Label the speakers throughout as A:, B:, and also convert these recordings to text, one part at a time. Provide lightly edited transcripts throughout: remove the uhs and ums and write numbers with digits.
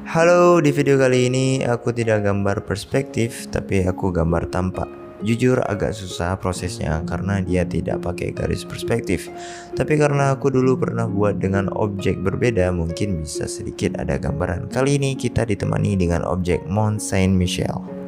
A: Halo, di video kali ini aku tidak gambar perspektif, tapi aku gambar tampak. Jujur agak susah prosesnya karena dia tidak pakai garis perspektif. Tapi karena aku dulu pernah buat dengan objek berbeda, mungkin bisa sedikit ada gambaran. Kali ini kita ditemani dengan objek Mont Saint-Michel.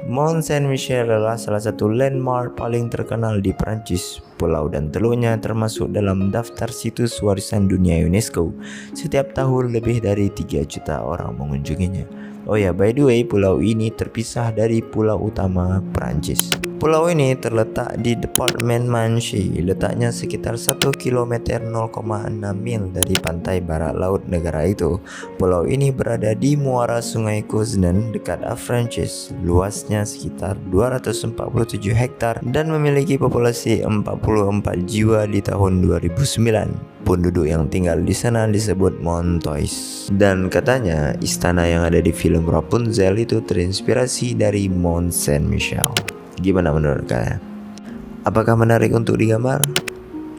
A: Mont Saint-Michel adalah salah satu landmark paling terkenal di Perancis. Pulau dan teluknya termasuk dalam daftar situs warisan dunia UNESCO. Setiap tahun lebih dari 3 juta orang mengunjunginya. Oh ya, by the way, pulau ini terpisah dari pulau utama Perancis. Pulau ini terletak di Departemen Manche, letaknya sekitar 1 km 0,6 mil dari pantai barat laut negara itu. Pulau ini berada di muara sungai Coznen dekat Francis, luasnya sekitar 247 hektar dan memiliki populasi 44 jiwa di tahun 2009. Penduduk yang tinggal di sana disebut Montois. Dan katanya istana yang ada di film Rapunzel itu terinspirasi dari Mont Saint-Michel. Gimana menurut kalian? Apakah menarik untuk digambar?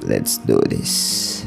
A: Let's do this.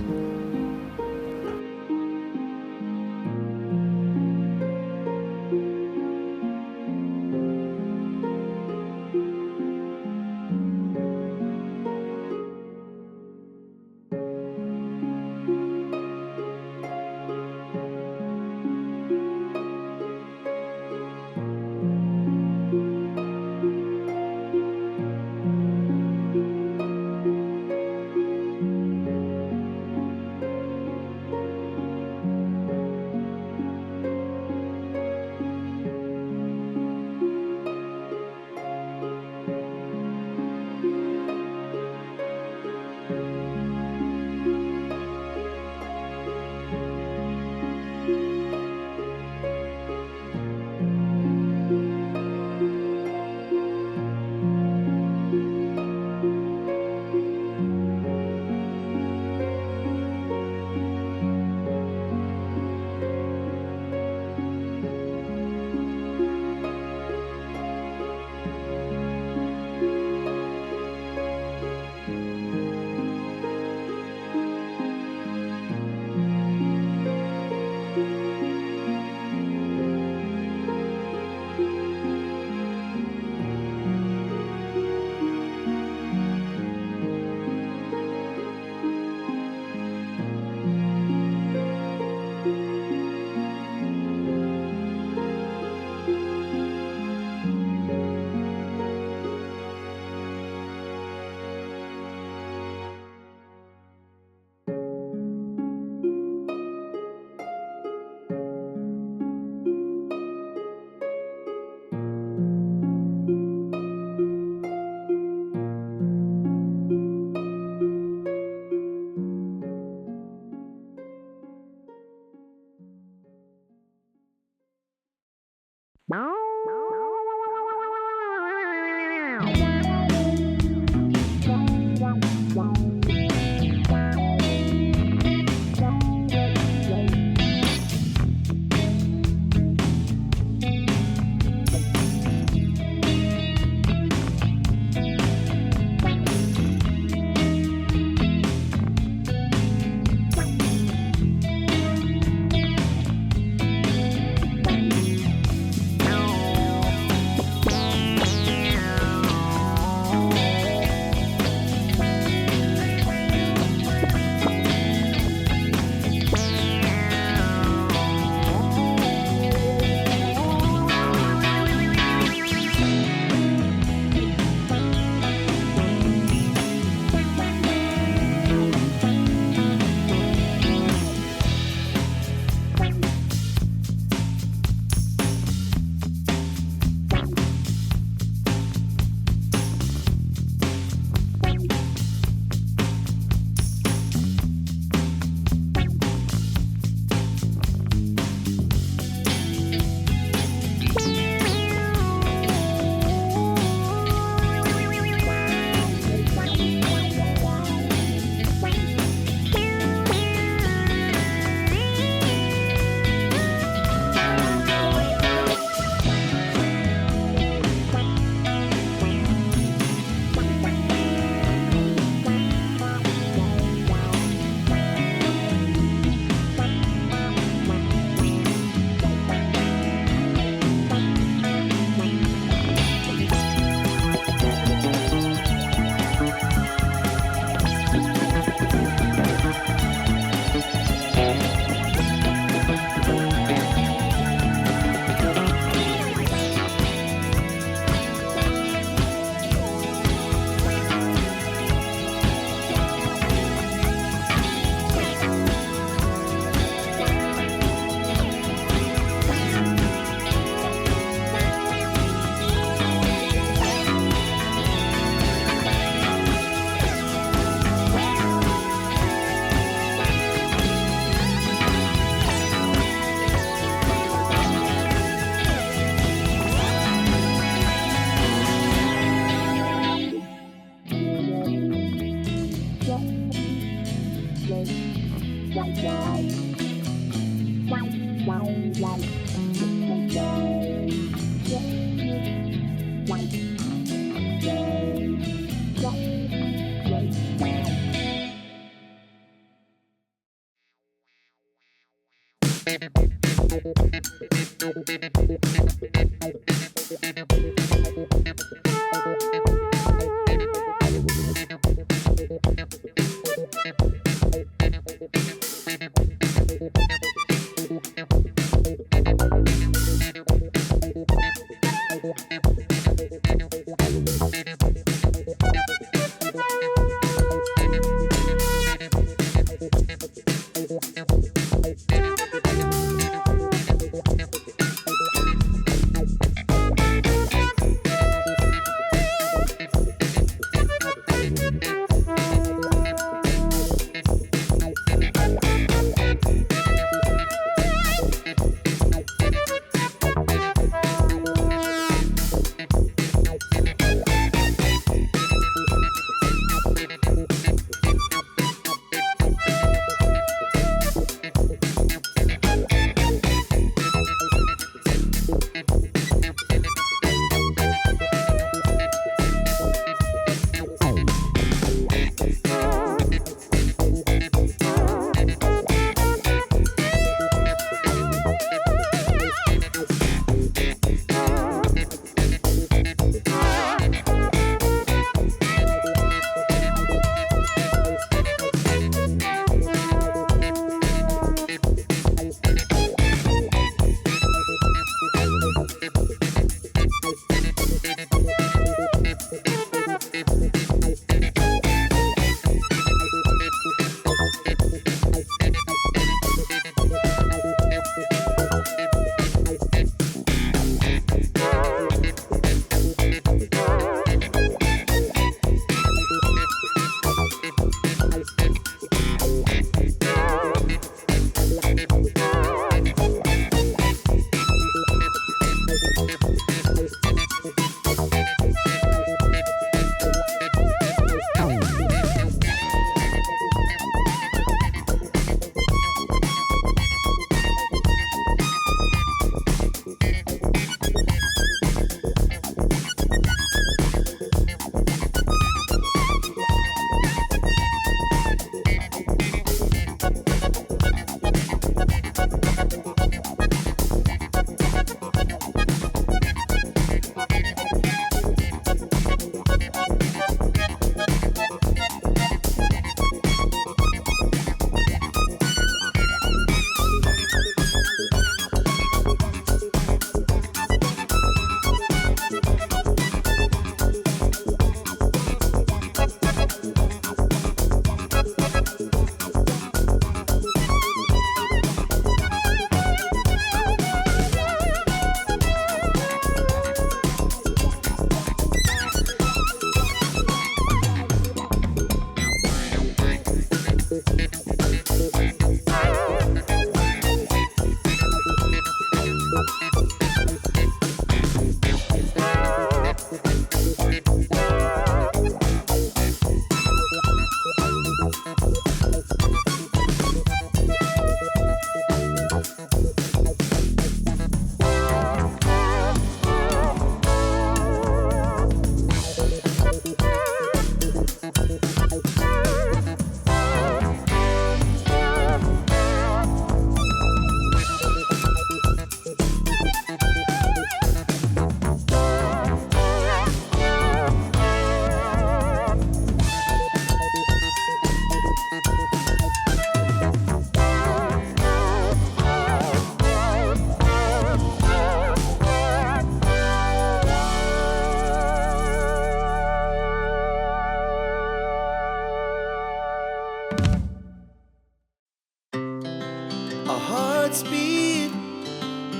B: hearts beat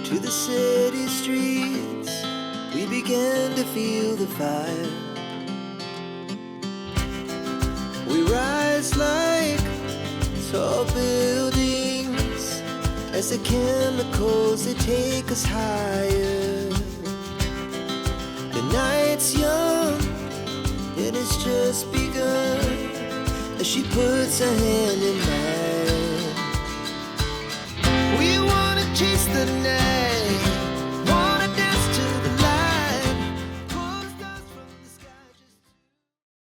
B: to the city streets. We began to feel the fire. We rise like tall buildings as the chemicals, they take us higher. The night's young and it's just begun as she puts her hand in mine. We wanna chase the night.